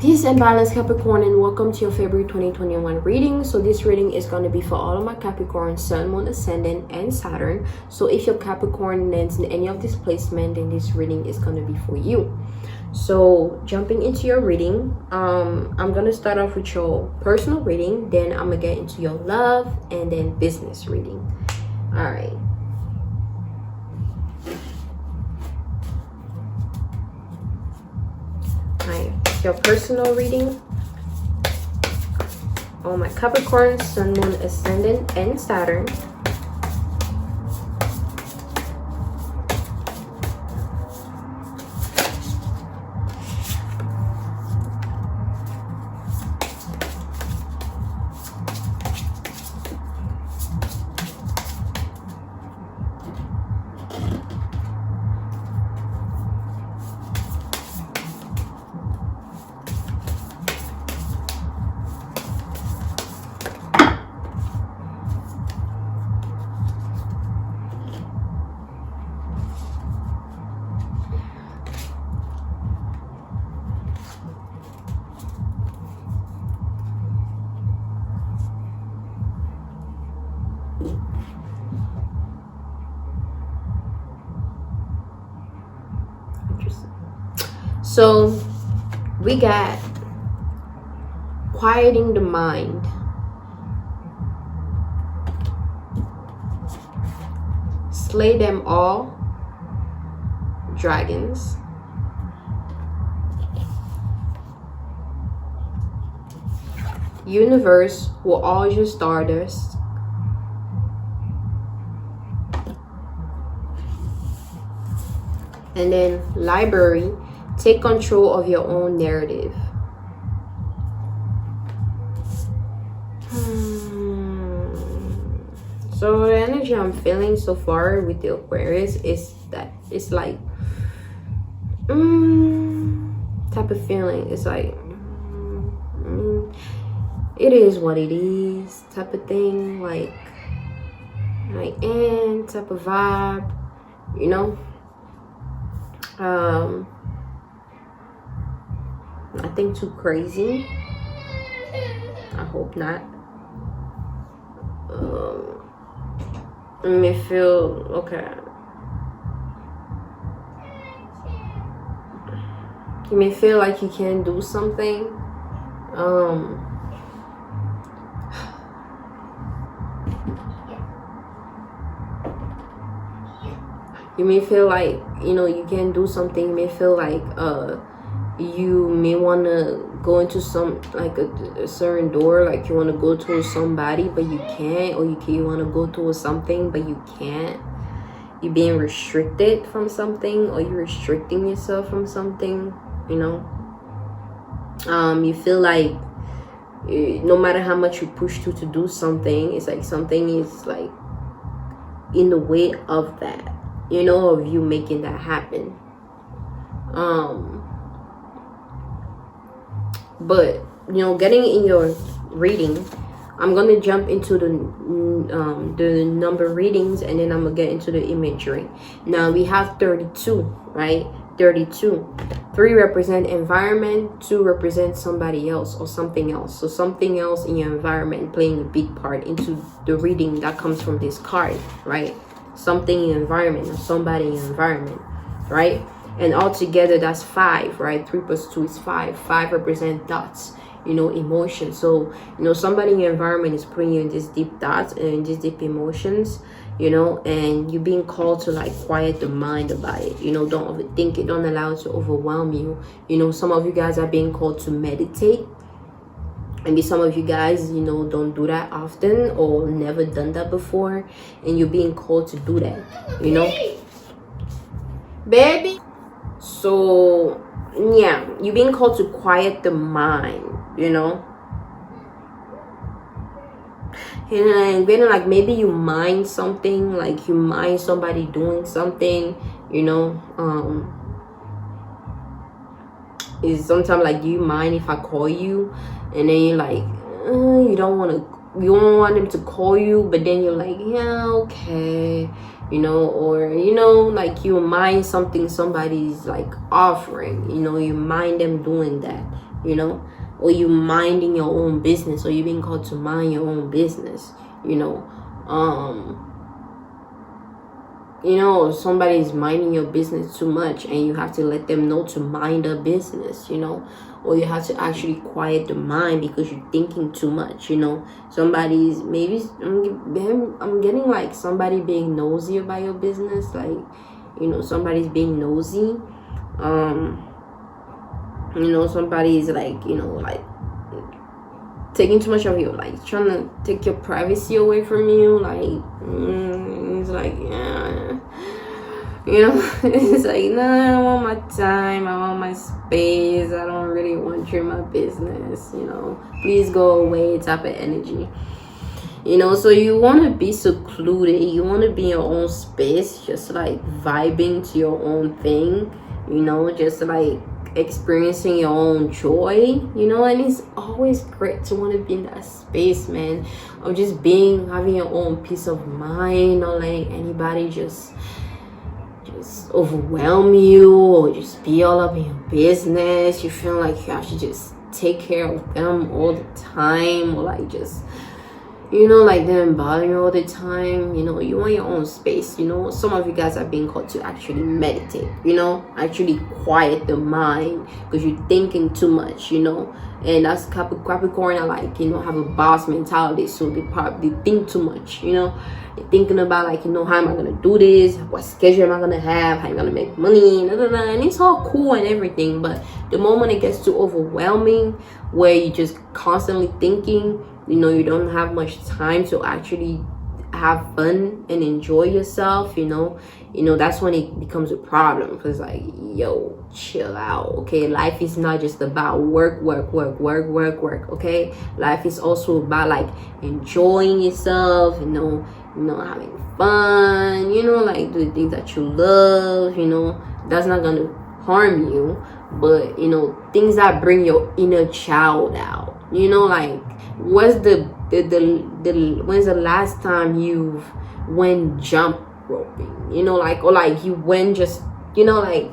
Peace and balance, Capricorn, and welcome to your February 2021 reading. So this reading is going to be for all of my Capricorn, Sun, Moon, Ascendant, and Saturn. So if your Capricorn lands in any of this placement, then this reading is going to be for you. So jumping into your reading, I'm going to start off with your personal reading, then I'm going to get into your love and then business reading. All right. Your personal reading, all my Capricorn, Sun, Moon, Ascendant, and Saturn. So we got quieting the mind, slay them all, dragons, universe will all your stardust, and then library, take control of your own narrative. So the energy I'm feeling so far with the Aquarius is that it's like type of feeling. It's like it is what it is type of thing, like type of vibe, you know. Nothing too crazy. I hope not. You may feel okay. You may feel like you can do something. You may feel like, you know, you can do something. You may feel like you may want to go into some like a certain door, like you want to go to somebody but you can't, or you want to go to something but you can't. You're being restricted from something, or you're restricting yourself from something, you know. You feel like no matter how much you push to do something, it's like something is like in the way of that, you know, of you making that happen. But you know, getting in your reading, I'm gonna jump into the number readings, and then I'm gonna get into the imagery. Now we have 32, right? 32. 3 represent environment, 2 represent somebody else or something else. So something else in your environment playing a big part into the reading that comes from this card, right? Something in your environment or somebody in your environment, right? And altogether that's 5, right? 3 plus 2 is 5. 5 represent thoughts, you know, emotions. So, you know, somebody in your environment is putting you in these deep thoughts and these deep emotions, you know, and you're being called to like quiet the mind about it. You know, don't overthink it. Don't allow it to overwhelm you. You know, some of you guys are being called to meditate. Maybe some of you guys, you know, don't do that often or never done that before, and you're being called to do that, you know. Baby. So yeah, you're being called to quiet the mind, you know. And then like maybe you mind something, like you mind somebody doing something, you know. Is sometimes like, do you mind if I call you? And then you're like, you don't want them to call you, but then you're like, yeah, okay, you know. Or, you know, like you mind something somebody's like offering, you know, you mind them doing that, you know, or you minding your own business, or you being called to mind your own business, you know. You know, somebody's minding your business too much and you have to let them know to mind their business, you know, or you have to actually quiet the mind because you're thinking too much, you know. Somebody's, maybe I'm getting like somebody being nosy about your business, like, you know, somebody's being nosy. You know, somebody's like, you know, like taking too much of you, like trying to take your privacy away from you, like it's like, yeah, you know. It's like, no, I don't want my time, I want my space, I don't really want you in my business, you know, please go away type of energy, you know. So you want to be secluded, you want to be in your own space, just like vibing to your own thing, you know, just like experiencing your own joy, you know. And it's always great to want to be in that space, man, of just having your own peace of mind, not letting anybody just overwhelm you or just be all up in your business. You feel like you have to just take care of them all the time, or like just, you know, like them bothering you all the time. You know, you want your own space, you know. Some of you guys are being called to actually meditate, you know, actually quiet the mind because you're thinking too much, you know. And that's Capricorn are like, you know, have a boss mentality, so they think too much, you know. They're thinking about like, you know, how am I gonna do this, what schedule am I gonna have, how am I gonna make money, and it's all cool and everything, but the moment it gets too overwhelming where you're just constantly thinking, you know, you don't have much time to actually have fun and enjoy yourself, you know, that's when it becomes a problem. Because like, yo, chill out, okay? Life is not just about work, okay? Life is also about like enjoying yourself, you know, having fun, you know, like do the things that you love, you know. That's not gonna harm you, but you know, things that bring your inner child out, you know. Like, when's the last time you went jump roping, you know, like, or like you went just, you know, like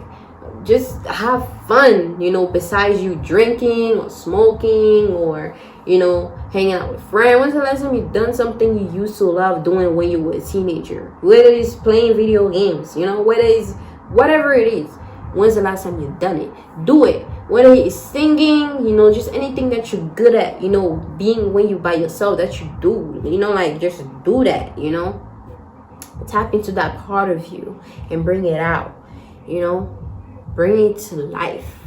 just have fun, you know, besides you drinking or smoking or, you know, hanging out with friends? When's the last time you done something you used to love doing when you were a teenager? Whether it's playing video games, you know, whether it's whatever it is, when's the last time you done it? Do it. Whether it's singing, you know, just anything that you're good at, you know, being when you by yourself that you do, you know, like just do that, you know. Tap into that part of you and bring it out, you know, bring it to life.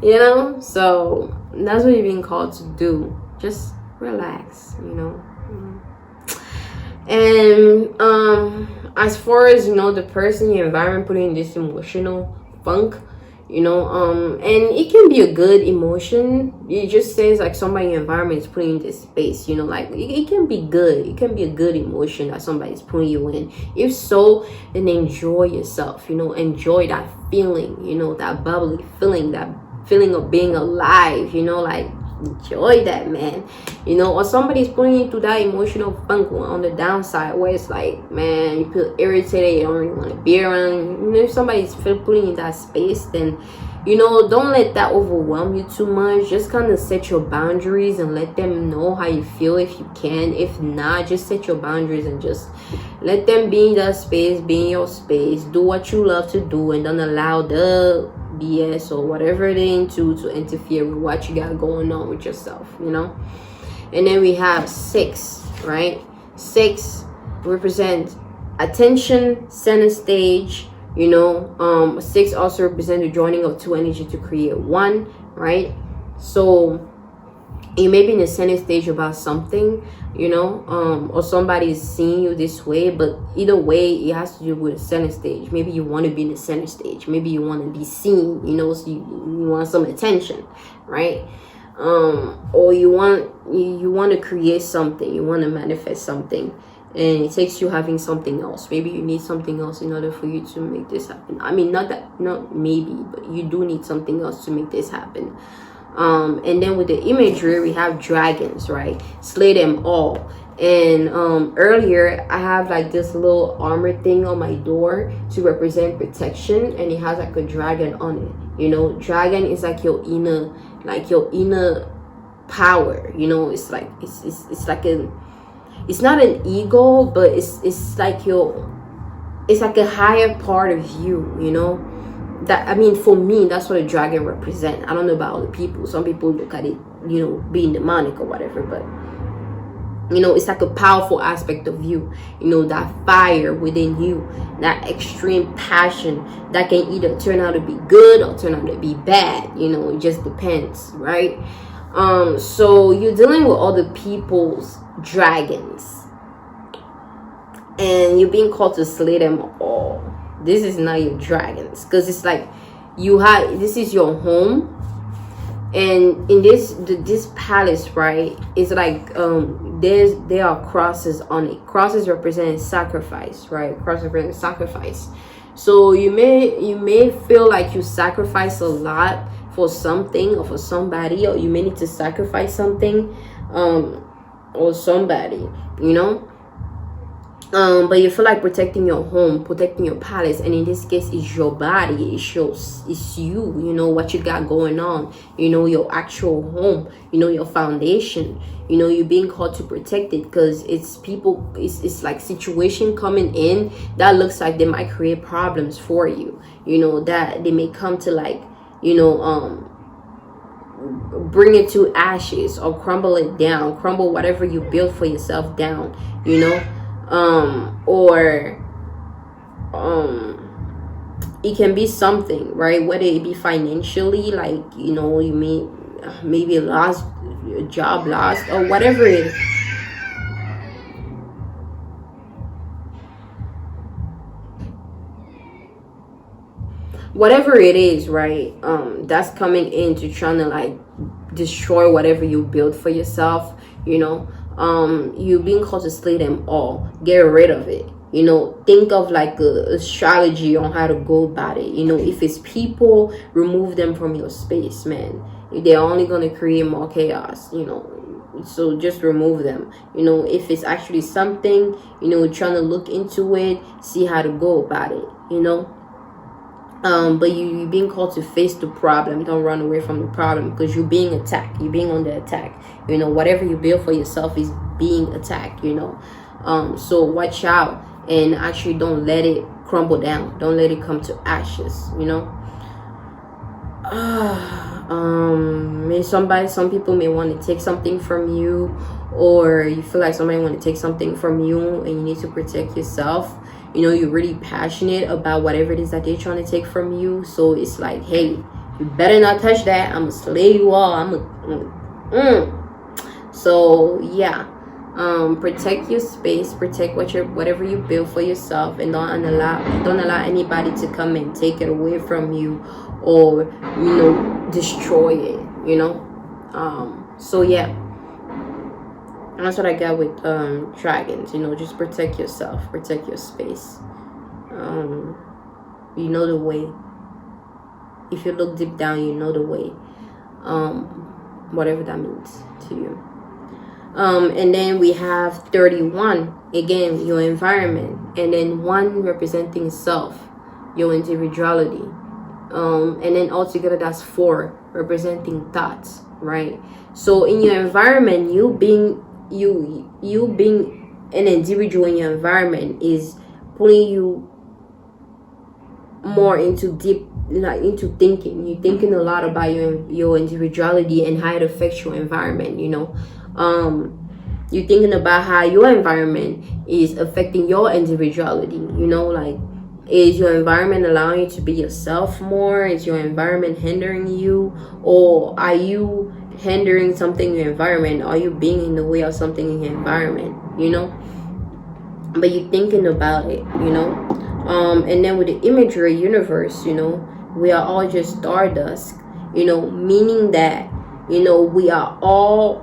You know, so that's what you're being called to do. Just relax, you know. And as far as, you know, the person, your environment putting in this emotional funk, you know, and it can be a good emotion. It just says like somebody in your environment is putting in this space, you know, like it can be good. It can be a good emotion that somebody's putting you in. If so, then enjoy yourself, you know, enjoy that feeling, you know, that bubbly feeling, that feeling of being alive, you know, like enjoy that, man, you know. Or somebody's putting you through that emotional funk on the downside where it's like, man, you feel irritated, you don't really want to be around, you know. If somebody's putting you in that space, then, you know, don't let that overwhelm you too much. Just kind of set your boundaries and let them know how you feel if you can. If not, just set your boundaries and just let them be in that space, be in your space, do what you love to do, and don't allow the BS or whatever they're into to interfere with what you got going on with yourself, you know. And then we have 6, right? 6 represent attention, center stage, you know. 6 also represent the joining of 2 energy to create 1, right? So you may be in the center stage about something, you know, or somebody's seeing you this way, but either way it has to do with the center stage. Maybe you want to be in the center stage, maybe you want to be seen, you know, so you want some attention, right? Or you want to create something, you want to manifest something, and it takes you having something else. Maybe you need something else in order for you to make this happen. I mean, not maybe, but you do need something else to make this happen. And then with the imagery, we have dragons, right? Slay them all. And earlier I have like this little armor thing on my door to represent protection, and it has like a dragon on it. You know, dragon is like your inner power. You know, it's like it's like it's not an ego, but it's like it's like a higher part of you. You know, that, I mean, for me, that's what a dragon represent. I don't know about other people. Some people look at it, you know, being demonic or whatever, but you know, it's like a powerful aspect of you. You know, that fire within you, that extreme passion that can either turn out to be good or turn out to be bad. You know, it just depends, right? So you're dealing with other people's dragons, and you're being called to slay them all. This is not your dragons, because it's like this is your home. And in this palace, right, it's like there are crosses on it. Crosses represent sacrifice, right? Crosses represent sacrifice. So you may feel like you sacrifice a lot for something or for somebody, or you may need to sacrifice something or somebody, you know. But you feel like protecting your home, protecting your palace, and in this case, it's your body. It's you. You know what you got going on. You know, your actual home. You know, your foundation. You know, you're being called to protect it, because it's people. It's like situation coming in that looks like they might create problems for you. You know, that they may come to, like, you know, bring it to ashes or crumble it down, crumble whatever you built for yourself down. You know. Or it can be something, right? Whether it be financially, like, you know, you maybe lost a job, lost, or whatever it is. Whatever it is, right? That's coming into trying to like destroy whatever you built for yourself, you know. You being called to slay them all, get rid of it. You know, think of like a strategy on how to go about it. You know, if it's people, remove them from your space, man. They're only gonna create more chaos, you know. So just remove them. You know, if it's actually something, you know, trying to look into it, see how to go about it, you know. But you being called to face the problem. Don't run away from the problem, because you're being attacked. You're being under attack. You know, whatever you build for yourself is being attacked, you know. So watch out, and actually don't let it crumble down. Don't let it come to ashes, you know. Some people may want to take something from you, or you feel like somebody want to take something from you and you need to protect yourself. You know, you're really passionate about whatever it is that they're trying to take from you. So it's like, hey, you better not touch that. I'm gonna slay you all. So yeah, protect your space, protect whatever you build for yourself, and don't allow anybody to come and take it away from you, or, you know, destroy it, you know. So yeah, that's what I got with dragons. You know, just protect yourself, protect your space. You know the way. If you look deep down, you know the way. Whatever that means to you. And then we have 31, again, your environment, and then 1 representing self, your individuality, and then altogether that's 4 representing thoughts, right? So in your environment, you being an individual in your environment is pulling you more into deep, like, into thinking. You're thinking a lot about your individuality and how it affects your environment, you know. You're thinking about how your environment is affecting your individuality, you know. Like, is your environment allowing you to be yourself more? Is your environment hindering you, or are you hindering something in your environment? Are you being in the way of something in your environment, you know? But you're thinking about it, you know. And then with the imagery universe, you know, we are all just stardust, you know, meaning that, you know, we are all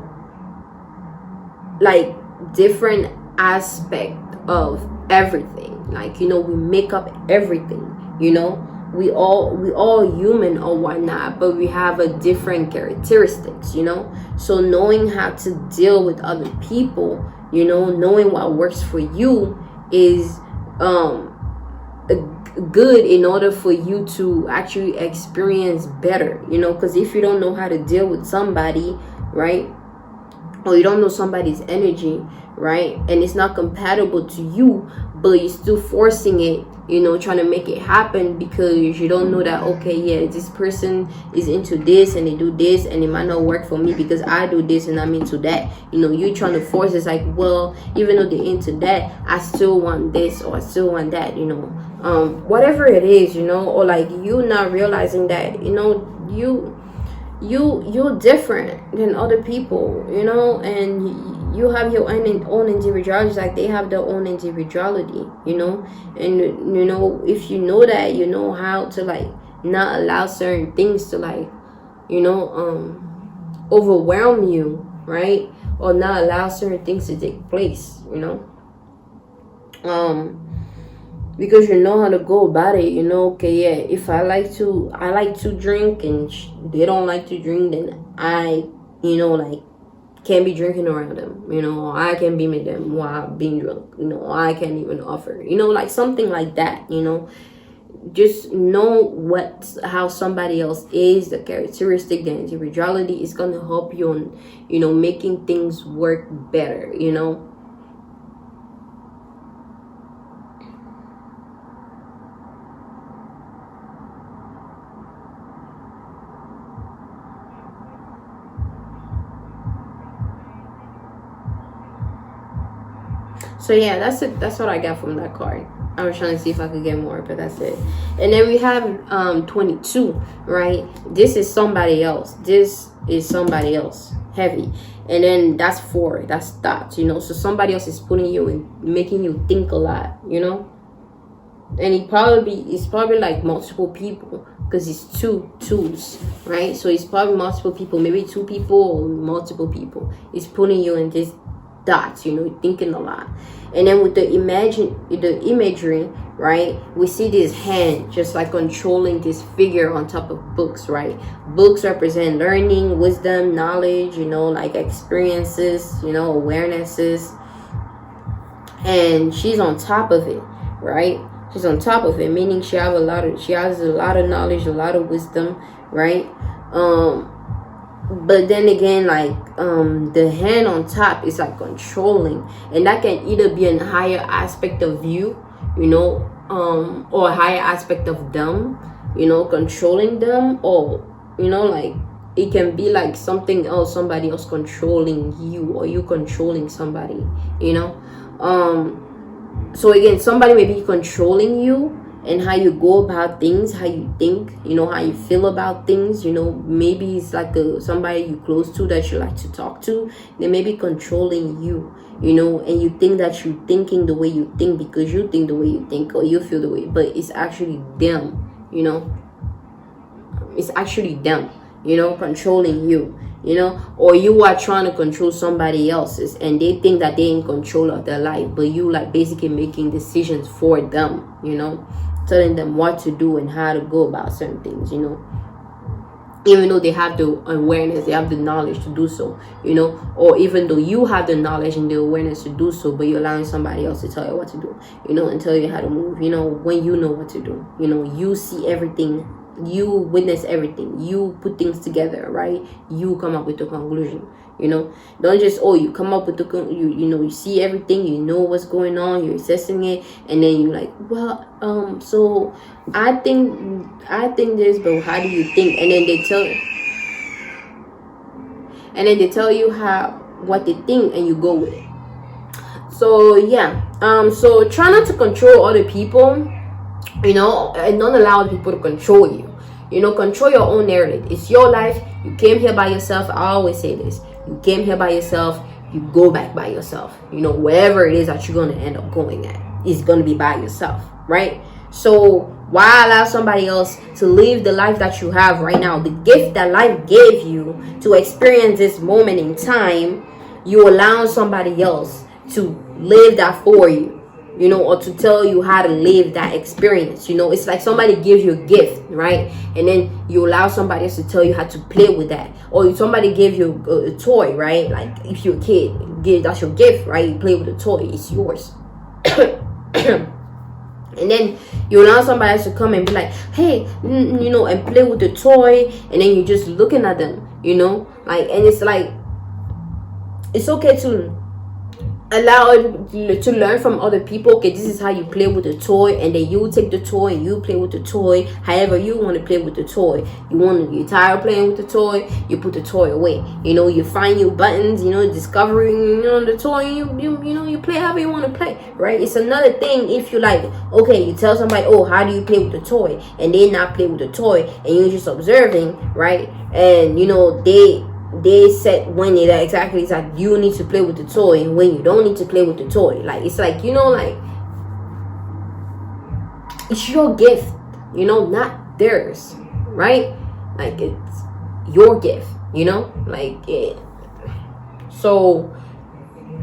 like different aspect of everything. Like, you know, we make up everything, you know. We all human or whatnot, but we have a different characteristics, you know. So knowing how to deal with other people, You know, knowing what works for you is good in order for you to actually experience better, you know, because if you don't know how to deal with somebody, right, or you don't know somebody's energy, right, and it's not compatible to you, but you're still forcing it, you know, trying to make it happen because you don't know that, okay, yeah, this person is into this and they do this and it might not work for me because I do this and I'm into that. You know, you're trying to force. It's like, well, even though they're into that, I still want this or I still want that, you know, whatever it is, you know, or like you not realizing that, you know, you're different than other people, you know, and you have your own individuality, like they have their own individuality, you know. And you know, if you know that, you know how to like not allow certain things to like, you know, overwhelm you, right, or not allow certain things to take place, you know, because you know how to go about it. You know, okay, yeah, if I like to drink and they don't like to drink, then I, you know, like can't be drinking around them, you know, I can be with them while being drunk, you know, I can't even offer, you know, like something like that, you know. Just know how somebody else is, the characteristic, the individuality is going to help you on, you know, making things work better, you know. So yeah, that's it. That's what I got from that card. I was trying to see if I could get more, but that's it. And then we have 22, right? This is somebody else. This is somebody else. Heavy. And then that's 4. That's thoughts, you know. So somebody else is putting you in, making you think a lot, you know. And it's probably like multiple people, because it's 2 twos, right? So it's probably multiple people, maybe 2 people or multiple people. It's putting you in this dots, you know, thinking a lot. And then with the imagery, right, we see this hand just like controlling this figure on top of books, right? Books represent learning, wisdom, knowledge, you know, like experiences, you know, awarenesses. And she's on top of it, right? She's on top of it, meaning she has a lot of knowledge, a lot of wisdom, right? But then again, like the hand on top is like controlling, and that can either be a higher aspect of you, you know, or a higher aspect of them, you know, controlling them, or you know, like it can be like something else, somebody else controlling you, or you controlling somebody, you know. So again, somebody may be controlling you and how you go about things, how you think, you know, how you feel about things, you know. Maybe it's like somebody you close to that you like to talk to. They may be controlling you, you know, and you think that you're thinking the way you think because you think the way you think or you feel the way, but it's actually them, you know. It's actually them, you know, controlling you, you know. Or you are trying to control somebody else's and they think that they're in control of their life, but you like basically making decisions for them, you know, telling them what to do and how to go about certain things, you know, even though they have the awareness, they have the knowledge to do so, you know. Or even though you have the knowledge and the awareness to do so, but you're allowing somebody else to tell you what to do, you know, and tell you how to move, you know, when you know what to do, you know. You see everything, you witness everything, you put things together, right? You come up with the conclusion, you know. Don't just, you come up with the you know, you see everything, you know what's going on, you're assessing it, and then you're like, well, so I think this, but how do you think? And then they tell you what they think, and you go with it. So yeah, so try not to control other people, you know, and don't allow people to control you. You know, control your own narrative. It's your life. You came here by yourself. I always say this. You came here by yourself. You go back by yourself. You know, wherever it is that you're going to end up going at, it's going to be by yourself, right? So why allow somebody else to live the life that you have right now? The gift that life gave you to experience this moment in time, you allow somebody else to live that for you. you know, or to tell you how to live that experience. You know, it's like somebody gives you a gift, right? And then you allow somebody else to tell you how to play with that. Or somebody gave you a toy, right? Like if you're a kid, that's your gift, right? You play with a toy, it's yours. And then you allow somebody else to come and be like, hey, you know, and play with the toy, and then you're just looking at them, you know, like, and it's like, it's okay to allow it to learn from other people. Okay, this is how you play with the toy, and then you take the toy and you play with the toy however you want to play with the toy. You're tired of playing with the toy, you put the toy away. You know, you find new buttons, you know, discovering, you know, the toy, you know, you play however you want to play, right? It's another thing if you like, okay, you tell somebody, oh, how do you play with the toy, and they not play with the toy, and you're just observing, right? And you know, they said when it exactly is like you need to play with the toy and when you don't need to play with the toy. Like, it's like, you know, like, it's your gift, you know, not theirs, right? Like, it's your gift, you know, like it. So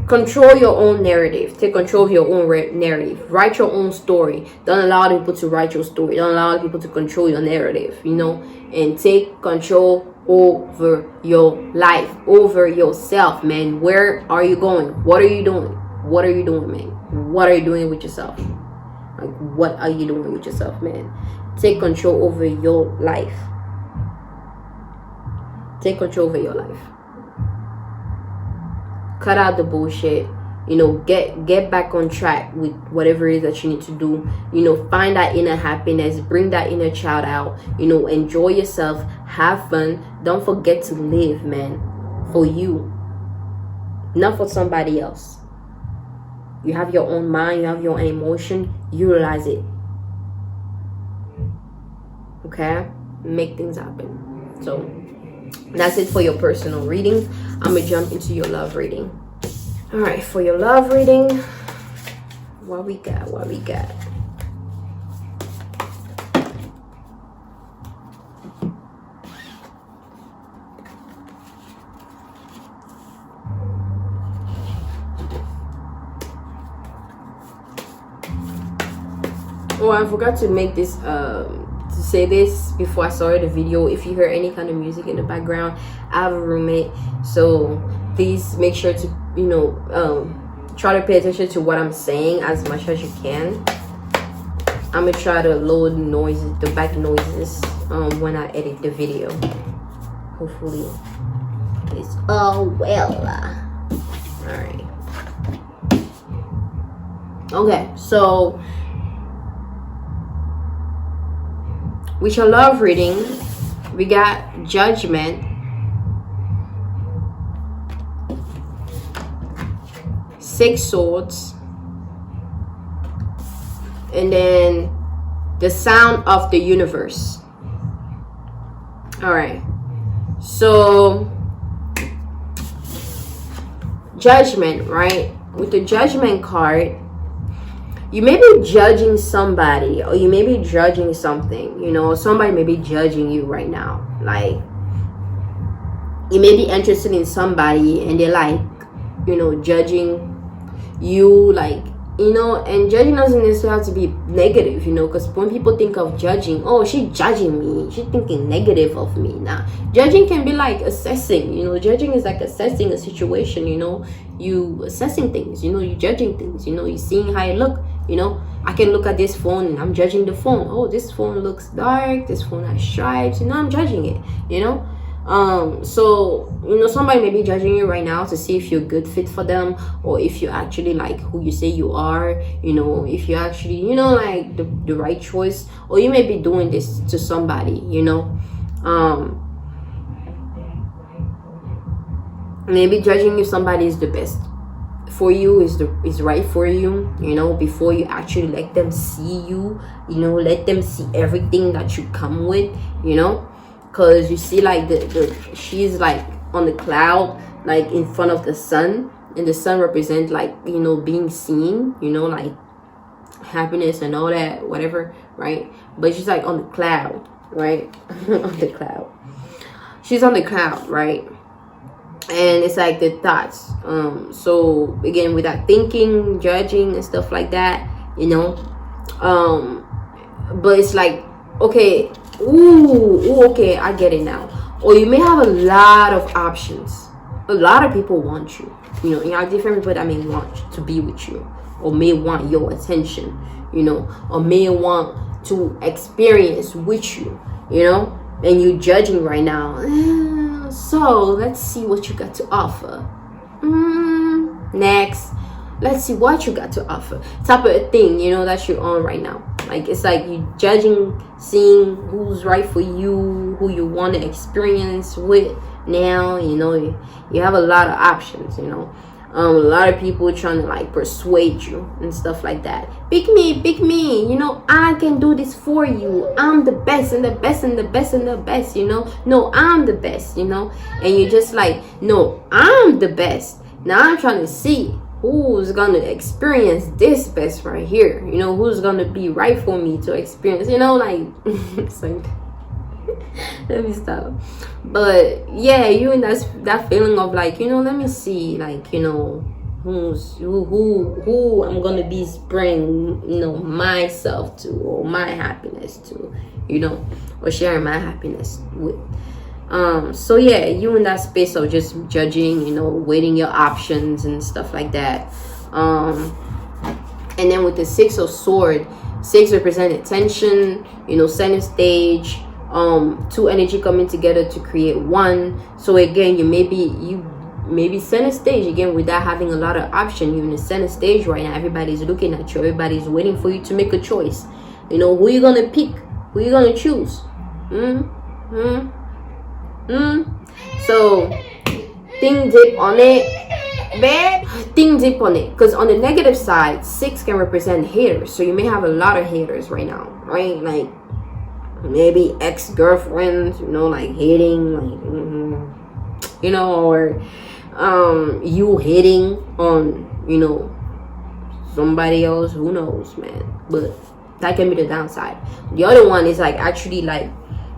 control your own narrative. Take control of your own narrative. Write your own story. Don't allow people to write your story. Don't allow people to control your narrative, you know, and take control over your life, over yourself, man. Where are you going? What are you doing? What are you doing, man? What are you doing with yourself? Like, what are you doing with yourself, man? Take control over your life. Take control over your life. Cut out the bullshit. You know, get back on track with whatever it is that you need to do. You know, find that inner happiness, bring that inner child out. You know, enjoy yourself, have fun. Don't forget to live, man, for you, not for somebody else. You have your own mind, you have your own emotion, utilize it. Okay, make things happen. So that's it for your personal reading. I'm gonna jump into your love reading. All right, for your love reading, what we got? Oh, I forgot to make this to say this before I started the video. If you hear any kind of music in the background, I have a roommate, so please make sure to, you know, try to pay attention to what I'm saying as much as you can. I'm gonna try to load noises, the back noises, when I edit the video. Hopefully it's all well. All right. Okay, so with your love reading, we got Judgment, Six Swords, and then the Sound of the Universe. All right, so Judgment, right? With the Judgment card, you may be judging somebody, or you may be judging something. You know, somebody may be judging you right now. Like, you may be interested in somebody and they're like, you know, judging you, like, you know, and judging doesn't necessarily have to be negative, you know, because when people think of judging, oh, she's judging me, she's thinking negative of me. Now, judging can be like assessing, you know, judging is like assessing a situation, you know, you assessing things, you know, you judging things, you know, you seeing how it look, you know. I can look at this phone and I'm judging the phone. Oh, this phone looks dark, this phone has stripes, you know, I'm judging it, you know. So, you know, somebody may be judging you right now to see if you're a good fit for them, or if you're actually like who you say you are, you know, if you're actually, you know, like the right choice. Or you may be doing this to somebody, you know, maybe judging if somebody is the best for you, is right for you, you know, before you actually let them see you, you know, let them see everything that you come with, you know. Because you see, like, she's like on the cloud, like in front of the sun, and the sun represents, like, you know, being seen, you know, like happiness and all that, whatever, right? But she's like on the cloud, right? On the cloud, she's on the cloud, right? and it's like the thoughts. So again, with that thinking, judging and stuff like that, you know. But it's like, okay, okay, I get it now. Or you may have a lot of options. A lot of people want you, you know. You have different people that may want to be with you, or may want your attention, you know, or may want to experience with you, you know. And you're judging right now. So let's see what you got to offer. Next, let's see what you got to offer. Type of thing, you know, that you're on right now. Like, it's like you judging, seeing who's right for you, who you want to experience with now. You know, you have a lot of options, you know. A lot of people trying to like persuade you and stuff like that. Pick me, you know, I can do this for you. I'm the best and the best and the best and the best, you know. No, I'm the best, you know. And you're just like, no, I'm the best. Now I'm trying to see who's gonna experience this best right here, you know, who's gonna be right for me to experience, you know, like it's like let me stop. But yeah, you in that feeling of like, you know, let me see, like, you know, who I'm gonna be spreading, you know, myself to, or my happiness to, you know, or sharing my happiness with. So yeah, you in that space of just judging, you know, weighing your options and stuff like that. And then with the 6 of Sword, 6 represent attention, you know, center stage, 2 energy coming together to create 1. So again, you maybe center stage again without having a lot of option. You're in the center stage right now. Everybody's looking at you. Everybody's waiting for you to make a choice. You know, who you gonna pick? Who you gonna choose? So think deep on it, babe. Think deep on it, because on the negative side, 6 can represent haters. So you may have a lot of haters right now, right? Like maybe ex-girlfriends, you know, like hating, like you know, or you hitting on, you know, somebody else. Who knows, man? But that can be the downside. The other one is like actually like,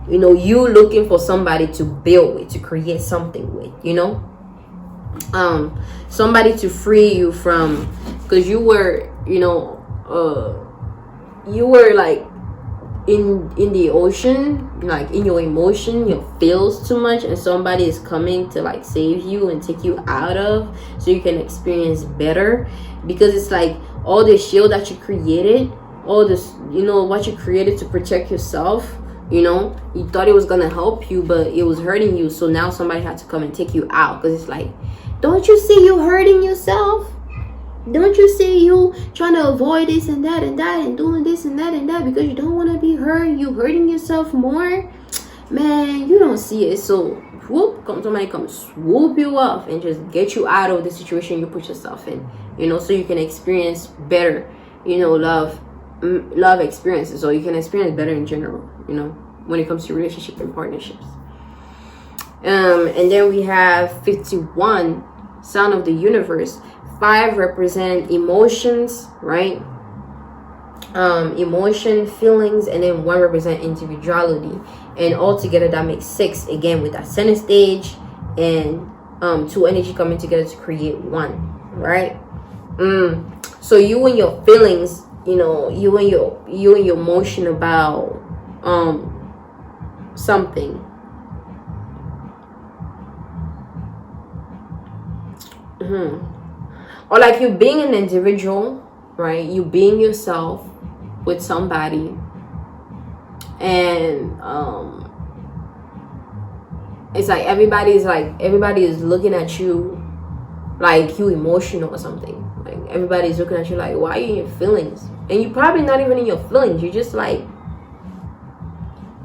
you know, you looking for somebody to build with, to create something with, you know, somebody to free you from, because you were, you know, you were like in the ocean, like in your emotion, your feels too much, and somebody is coming to like save you and take you out of, so you can experience better. Because it's like all the shield that you created, all this, you know, what you created to protect yourself, you know, you thought it was gonna help you, but it was hurting you. So now somebody had to come and take you out, because it's like, don't you see you hurting yourself? Don't you see you trying to avoid this and that and doing this and that because you don't want to be hurt? You hurting yourself more, man. You don't see it. So whoop, somebody come swoop you off and just get you out of the situation you put yourself in, you know, so you can experience better, you know, love experiences, so you can experience better in general, you know, when it comes to relationships and partnerships. And then we have 51, Sound of the Universe. 5 represent emotions, right? Emotion, feelings, and then 1 represent individuality. And all together that makes 6, again with that center stage and 2 energy coming together to create 1, right? So you and your feelings, you know, you and your emotion about something. Or like you being an individual, right? You being yourself with somebody, and it's like everybody is looking at you like you emotional or something. Like everybody's looking at you like, why are you in your feelings? And you're probably not even in your feelings. You're just like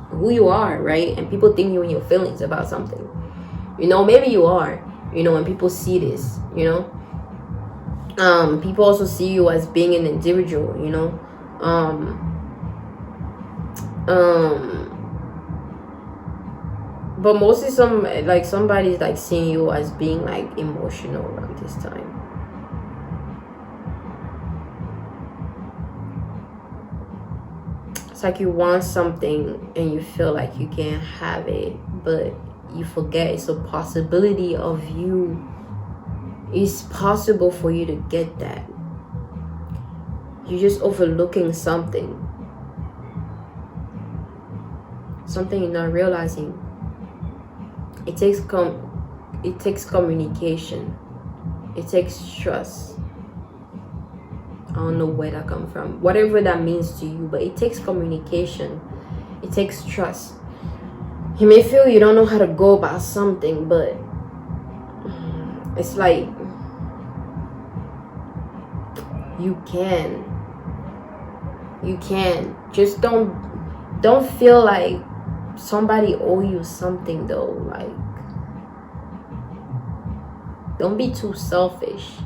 who you are, right? And people think you're in your feelings about something, you know. Maybe you are, you know, and people see this, you know. People also see you as being an individual, you know. But mostly somebody's like seeing you as being like emotional around this time. It's like you want something and you feel like you can't have it, but you forget it's a possibility of you. It's possible for you to get that. You're just overlooking something you're not realizing. It takes communication. It takes trust. I don't know where that comes from, whatever that means to you, but it takes communication. It takes trust. You may feel you don't know how to go about something, but it's like you can. Just don't feel like somebody owe you something though. Like, don't be too selfish.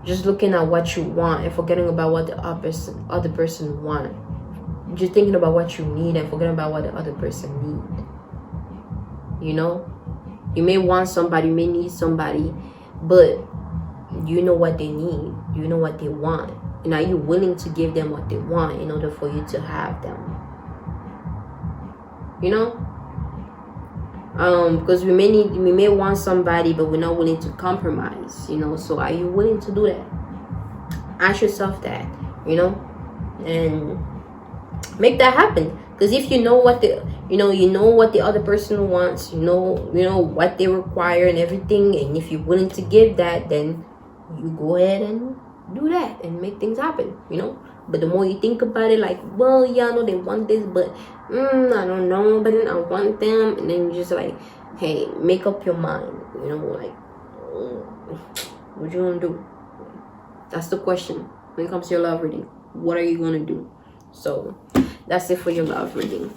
Just looking at what you want and forgetting about what the other person want. Just thinking about what you need and forgetting about what the other person need. You know, you may want somebody, you may need somebody, but you know what they need. You know what they want. And are you willing to give them what they want in order for you to have them? You know? Because we may want somebody, but we're not willing to compromise, you know. So are you willing to do that? Ask yourself that, you know, and make that happen. Because if you know what the other person wants, you know what they require and everything, and if you're willing to give that, then you go ahead and do that and make things happen, you know. But the more you think about it, like, well, yeah, I know they want this, but I don't know, but then I want them. And then you just like, hey, make up your mind, you know, like, what you want to do? That's the question when it comes to your love reading. What are you going to do? So that's it for your love reading.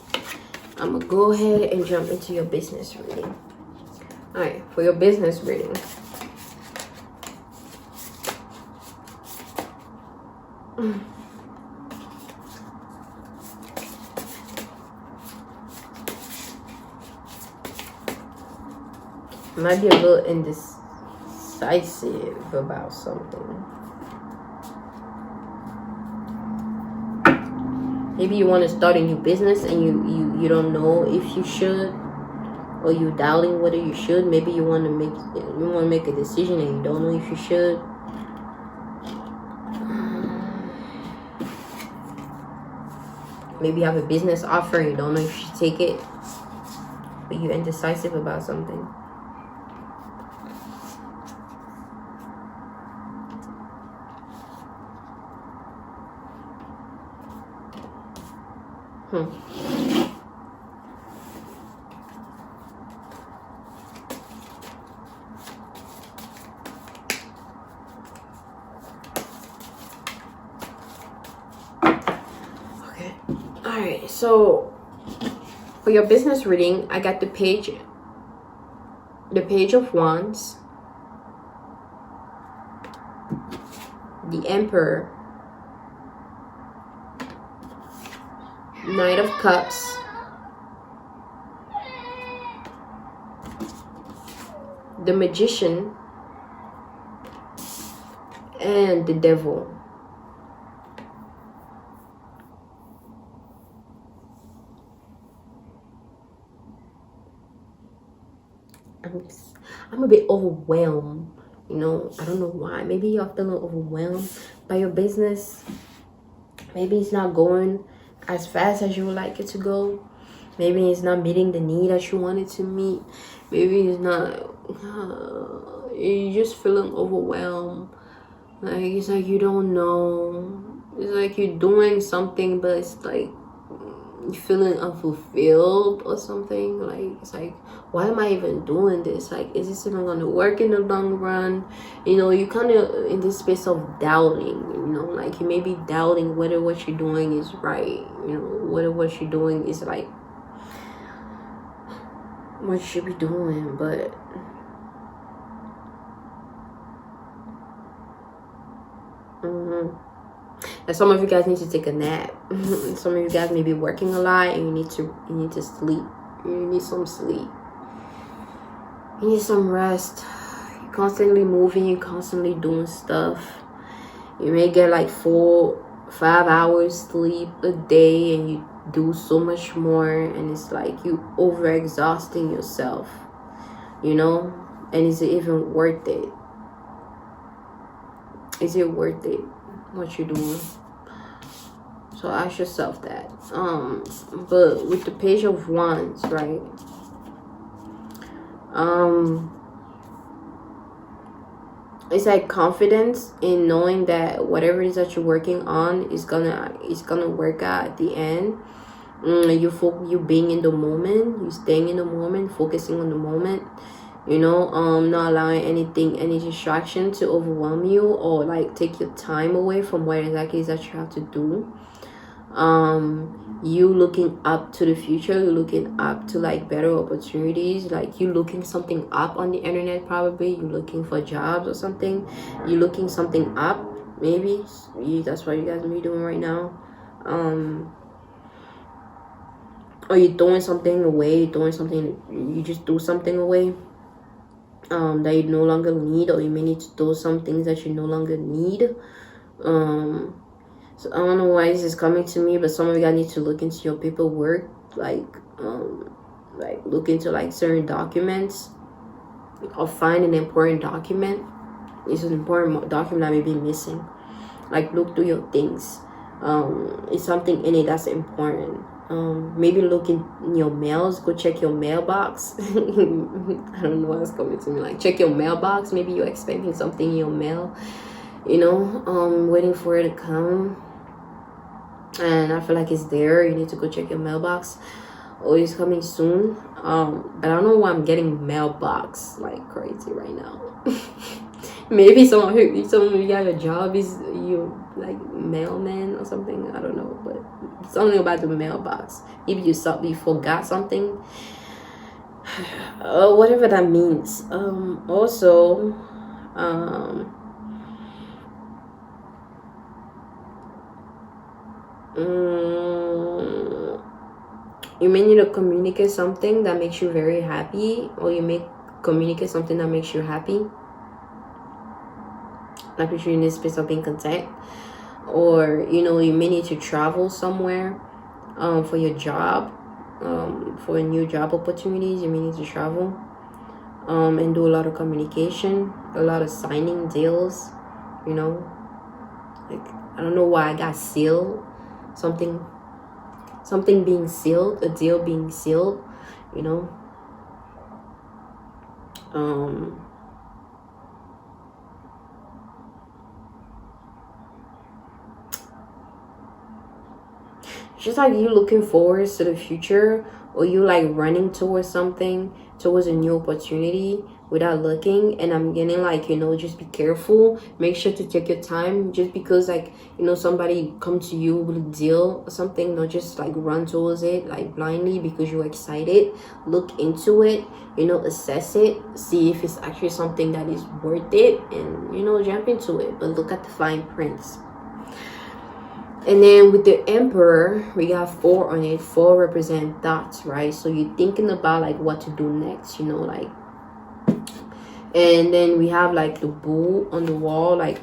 I'm going to go ahead and jump into your business reading. All right, for your business reading. Might be a little indecisive about something. Maybe you want to start a new business and you don't know if you should, or you're doubting whether you should. Maybe you want to make a decision and you don't know if you should. Maybe you have a business offer and you don't know if you should take it, but you're indecisive about something. Okay. All right. So for your business reading, I got the Page of Wands, the Emperor, Knight of Cups, the Magician, and the Devil. I'm a bit overwhelmed, you know. I don't know why. Maybe you're feeling overwhelmed by your business. Maybe it's not going as fast as you would like it to go. Maybe it's not meeting the need that you want it to meet. Maybe it's not, you're just feeling overwhelmed. Like, it's like you don't know. It's like you're doing something, but it's like you're feeling unfulfilled or something. Like, it's like, why am I even doing this? Like, is this even going to work in the long run? You know, you kind of in this space of doubting, you know, like you may be doubting whether what you're doing is right, you know, whether what you're doing is like what you should be doing. But and some of you guys need to take a nap. Some of you guys may be working a lot and you need to sleep. You need some sleep. You need some rest. You're constantly moving, you're constantly doing stuff. You may get like 4-5 hours sleep a day, and do so much more, and it's like you overexhausting yourself, you know. And is it even worth it? Is it worth it, what you're doing? So ask yourself that. But with the Page of Wands, right? It's like confidence in knowing that whatever it is that you're working on is gonna work out at the end. You being in the moment, you staying in the moment, focusing on the moment, you know, not allowing any distraction to overwhelm you or like take your time away from what exactly is that you have to do. You looking up to the future, you're looking up to like better opportunities, like you looking something up on the internet, probably you're looking for jobs or something, you're looking something up, maybe that's what you guys may be doing right now. Or you're throwing something away, you just threw something away that you no longer need, or you may need to throw some things that you no longer need. So I don't know why this is coming to me, but some of you guys need to look into your paperwork, like look into like certain documents, or find an important document. It's an important document that may be missing. Like look through your things. It's something in it that's important. Maybe look in your mails, go check your mailbox. I don't know what's coming to me, like check your mailbox. Maybe you're expecting something in your mail, you know, waiting for it to come, and I feel like it's there. You need to go check your mailbox, or it's coming soon. But I don't know why I'm getting mailbox like crazy right now. Maybe some of you got your job is you like mailman or something, I don't know, but something about the mailbox. Maybe you forgot something, whatever that means. Also, you may need to communicate something that makes you very happy, or you may communicate something that makes you happy, like if you're in this space of being content. Or you know, you may need to travel somewhere for your job, for new job opportunities. You may need to travel and do a lot of communication, a lot of signing deals, you know. Like I don't know why I got sealed, something being sealed, a deal being sealed, you know. Just like you looking forward to the future, or you like running towards something, towards a new opportunity without looking. And I'm getting like, you know, just be careful, make sure to take your time. Just because like, you know, somebody come to you with a deal or something, don't just like run towards it like blindly because you're excited. Look into it, you know, assess it, see if it's actually something that is worth it, and you know, jump into it. But look at the fine prints. And then with the Emperor, we got 4 on it. 4 represent thoughts, right? So you're thinking about like what to do next, you know, like. And then we have like the bull on the wall, like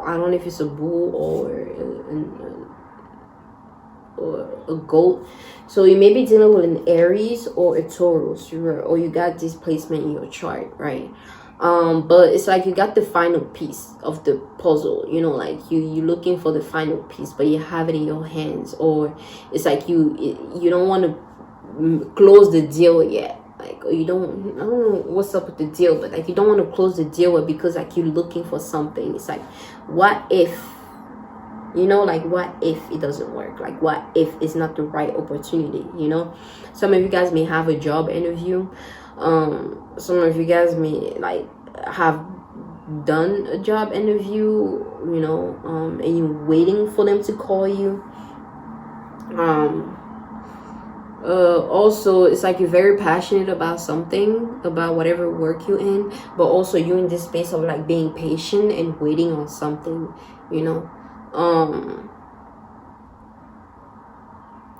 I don't know if it's a bull or a goat. So you may be dealing with an Aries or a Taurus, or you got this placement in your chart, right? But it's like you got the final piece of the puzzle, you know, like you're looking for the final piece, but you have it in your hands. Or it's like you don't want to close the deal yet, like, or I don't know what's up with the deal, but like you don't want to close the deal because like you're looking for something. It's like, what if, you know, like what if it doesn't work, like what if it's not the right opportunity, you know. Some of you guys may have a job interview. Some of you guys may like have done a job interview, you know, and you're waiting for them to call you. Also, it's like you're very passionate about something, about whatever work you're in, but also you're in this space of like being patient and waiting on something, you know.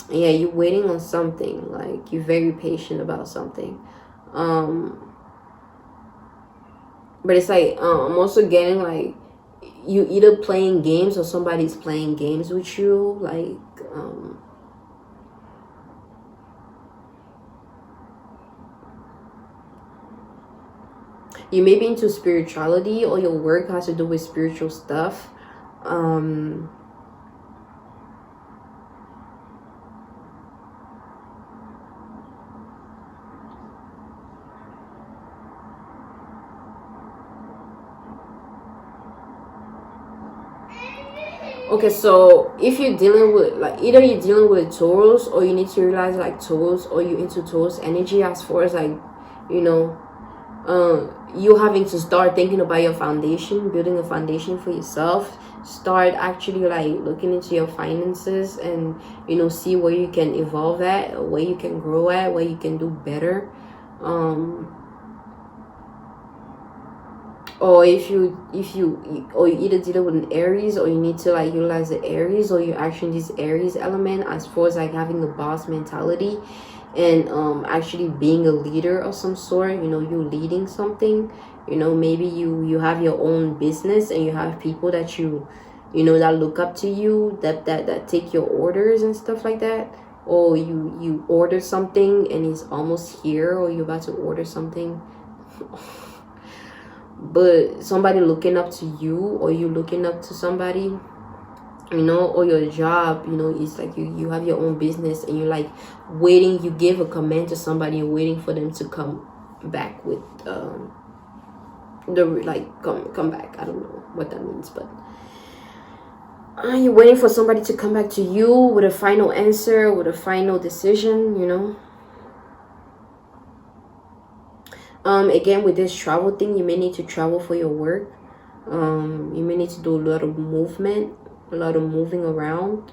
Yeah, you're waiting on something, like you're very patient about something. But it's like I'm also getting like you either playing games or somebody's playing games with you, like You may be into spirituality, or your work has to do with spiritual stuff. Okay, so if you're dealing with, like, either you're dealing with Taurus, or you need to realize, like, Taurus, or you into Taurus energy, as far as, like, you know, you having to start thinking about your foundation, building a foundation for yourself. Start actually, like, looking into your finances, and, you know, see where you can evolve at, where you can grow at, where you can do better. Or if you either deal with an Aries, or you need to, like, utilize the Aries, or you're actually this Aries element, as far as, like, having a boss mentality, and actually being a leader of some sort. You know, you leading something. You know, maybe you have your own business, and you have people that you know, that look up to you, that take your orders and stuff like that. Or you order something and it's almost here, or you're about to order something, but somebody looking up to you, or you looking up to somebody, you know. Or your job, you know, it's like you have your own business, and you're, like, waiting. You give a command to somebody, and waiting for them to come back with come back. I don't know what that means, but you're waiting for somebody to come back to you with a final answer, with a final decision, you know. Again, with this travel thing, you may need to travel for your work. You may need to do a lot of movement, a lot of moving around.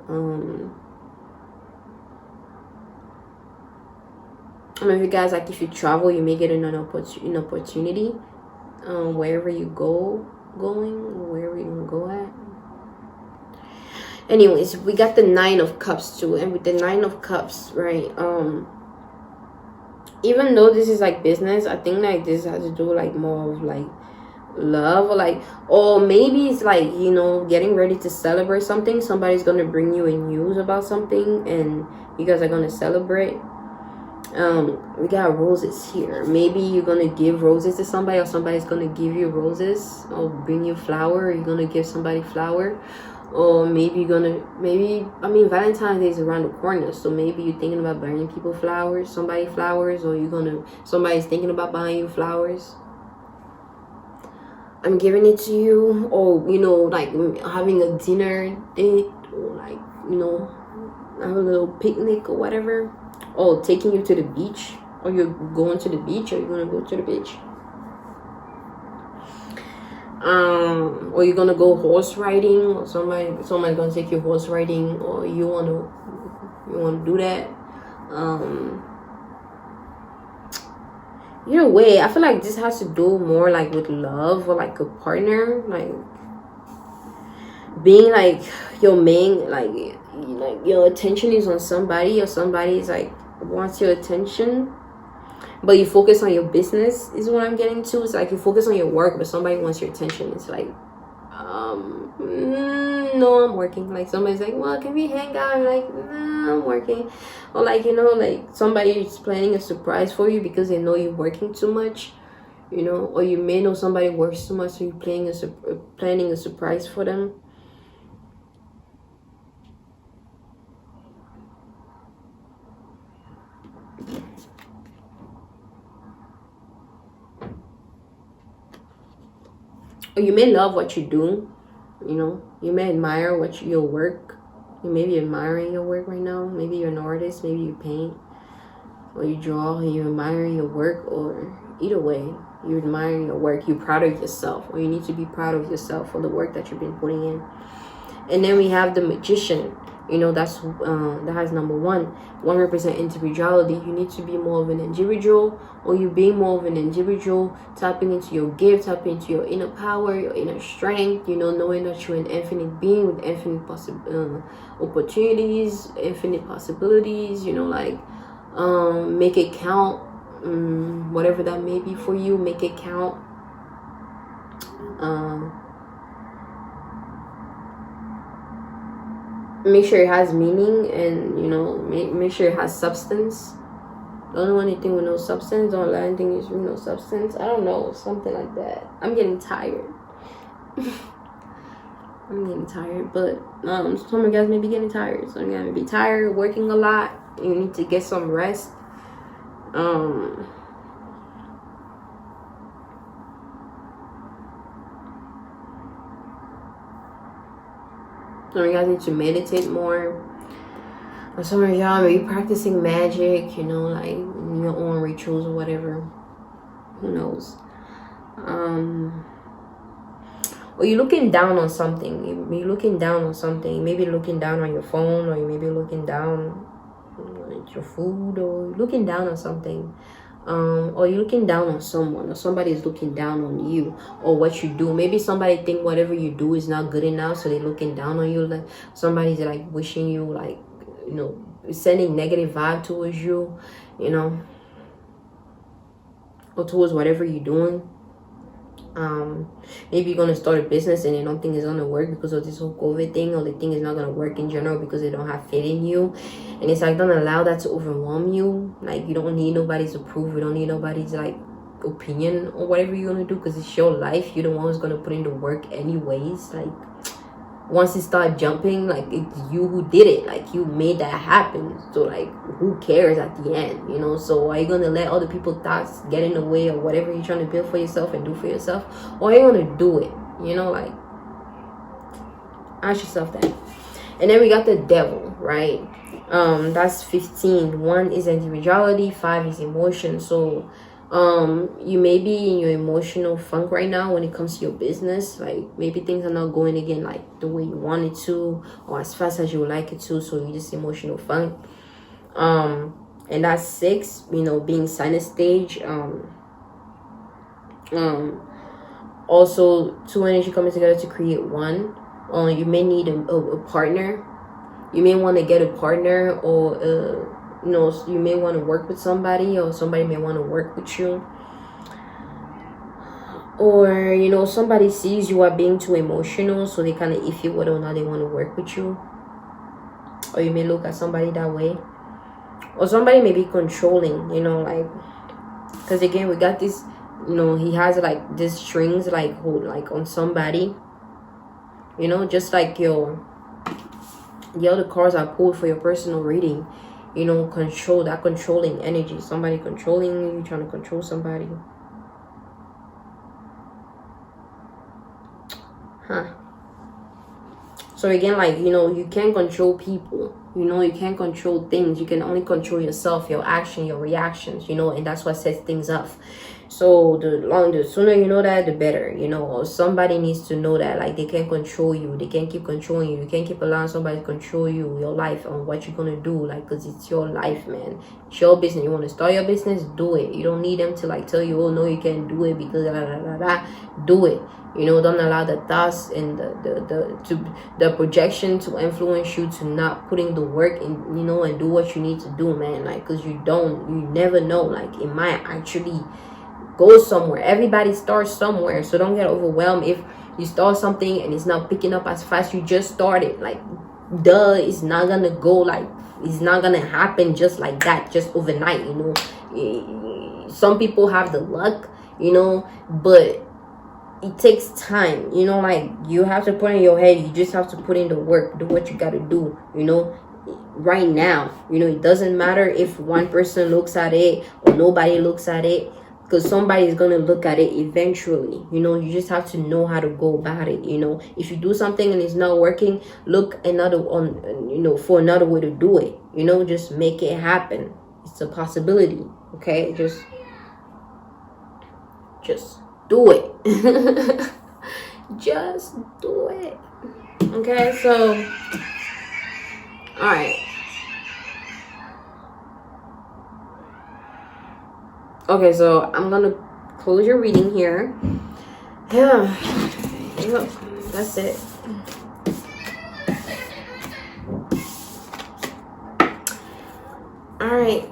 I mean, if you guys, like, if you travel, you may get an opportunity wherever you wherever you're gonna go at. Anyways, we got the 9 of Cups too, and with the 9 of Cups, right? Even though this is, like, business, I think, like, this has to do, like, more of, like, love, or, like, or maybe it's, like, you know, getting ready to celebrate something. Somebody's gonna bring you a news about something, and you guys are gonna celebrate. We got roses here. Maybe you're gonna give roses to somebody, or somebody's gonna give you roses, or bring you flower, or you're gonna give somebody flower. Or maybe I mean, Valentine's Day is around the corner, so maybe you're thinking about buying people flowers, or somebody's thinking about buying you flowers. I'm giving it to you. Or, you know, like, having a dinner date, or, like, you know, have a little picnic or whatever. Or taking you to the beach, or you're going to the beach, or you're gonna go to the beach. Or you're gonna go horse riding, or somebody's gonna take you horse riding, or you wanna do that. Either way, I feel like this has to do more, like, with love, or, like, a partner, like, being, like, your main, like, your attention is on somebody, or somebody's, like, wants your attention. But you focus on your business, is what I'm getting to. It's like you focus on your work, but somebody wants your attention. It's like, no, I'm working. Like, somebody's like, well, can we hang out? I'm like, nah, I'm working. Or, like, you know, like, somebody is planning a surprise for you because they know you're working too much, you know. Or you may know somebody works too much, so you're planning a surprise for them. Or you may love what you do, you know. You may admire your work. You may be admiring your work right now. Maybe you're an artist, maybe you paint, or you draw, and you admire your work. Or either way, you're admiring your work. You're proud of yourself, or you need to be proud of yourself for the work that you've been putting in. And then we have the Magician. You know, that has number 1. 1 represent individuality. You need to be more of an individual, or you being more of an individual, tapping into your gift, tapping into your inner power, your inner strength, you know, knowing that you're an infinite being with infinite opportunities, infinite possibilities, you know, like, make it count. Whatever that may be for you, make it count. Make sure it has meaning, and, you know, make sure it has substance. Don't know anything with no substance. Don't allow anything with no substance. I don't know. Something like that. I'm getting tired. I'm getting tired. But some of you guys may be getting tired. Some of you guys may be tired, working a lot. You need to get some rest. Some of you guys need to meditate more. Or some of y'all may be practicing magic, you know, like your own rituals or whatever. Who knows? Or you're looking down on something. You're looking down on something. Maybe looking down on your phone, or you may be looking down at your food, or you're looking down on something. Or you're looking down on someone, or somebody is looking down on you, or what you do. Maybe somebody think whatever you do is not good enough, so they're looking down on you. Like somebody's like wishing you, like, you know, sending negative vibe towards you, you know, or towards whatever you're doing. Maybe you're gonna start a business and they don't think it's gonna work because of this whole COVID thing, or they think it's not gonna work in general because they don't have faith in you. And it's like, don't allow that to overwhelm you. Like, you don't need nobody's approval. You don't need nobody's like opinion or whatever you're gonna do, because it's your life. You're the one who's gonna put in the work anyways. Like, once it start jumping, like, it's you who did it. Like, you made that happen. So like, who cares at the end, you know? So are you gonna let other people's thoughts get in the way of whatever you're trying to build for yourself and do for yourself, or are you gonna do it? You know, like, ask yourself that. And then we got the devil, right? That's 15. 1 is individuality, 5 is emotion. So you may be in your emotional funk right now when it comes to your business. Like, maybe things are not going again like the way you want it to, or as fast as you would like it to, so you just emotional funk. And that's 6, you know, being sinus stage. Also 2 energy coming together to create 1. You may need a partner. You may want to get a partner, or you know, you may want to work with somebody, or somebody may want to work with you. Or, you know, somebody sees you are being too emotional, so they kind of iffy whether or not they want to work with you. Or you may look at somebody that way. Or somebody may be controlling, you know, like, because again, we got this, you know, he has like these strings like hold like on somebody, you know, just like the other cards I pulled for your personal reading. You know, control, that controlling energy. Somebody controlling you, trying to control somebody. So again, like, you know, you can't control people. You know, you can't control things. You can only control yourself, your action, your reactions, you know, and that's what sets things up. So the sooner you know that, the better, you know. Or somebody needs to know that, like, they can't control you. They can't keep controlling you. You can't keep allowing somebody to control you, your life, on what you're gonna do, like, because it's your life, man. It's your business. You want to start your business, do it. You don't need them to like tell you, oh no, you can't do it because do it. You know, don't allow the thoughts and the projection to influence you to not putting the work in, you know, and do what you need to do, man. Like, because you never know, like, it might actually go somewhere. Everybody starts somewhere, so don't get overwhelmed if you start something and it's not picking up as fast. You just started, like, it's not gonna go, like, it's not gonna happen just like that, just overnight, you know. Some people have the luck, you know, but it takes time, you know. Like, you have to put in your head, you just have to put in the work, do what you gotta do, you know, right now. You know, it doesn't matter if one person looks at it or nobody looks at it, because somebody is gonna look at it eventually. You know, you just have to know how to go about it. You know, if you do something and it's not working, look for another way to do it. You know, just make it happen. It's a possibility. Okay, just do it. Just do it. Okay, so all right. Okay, so I'm gonna close your reading here. Yeah, that's it. All right,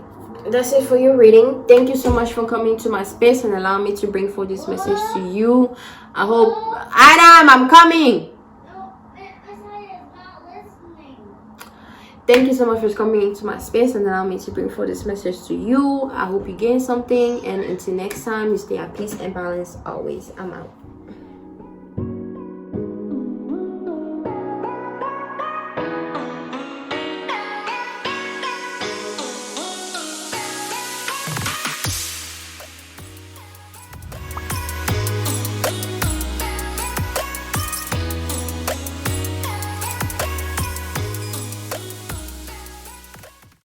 that's it for your reading. Thank you so much for coming to my space and allowing me to bring forth this message to you. I hope, Adam, I'm coming. thank you so much for coming into my space and allowing me to bring forth this message to you. I hope you gain something, and until next time, you stay at peace and balance always. I'm out.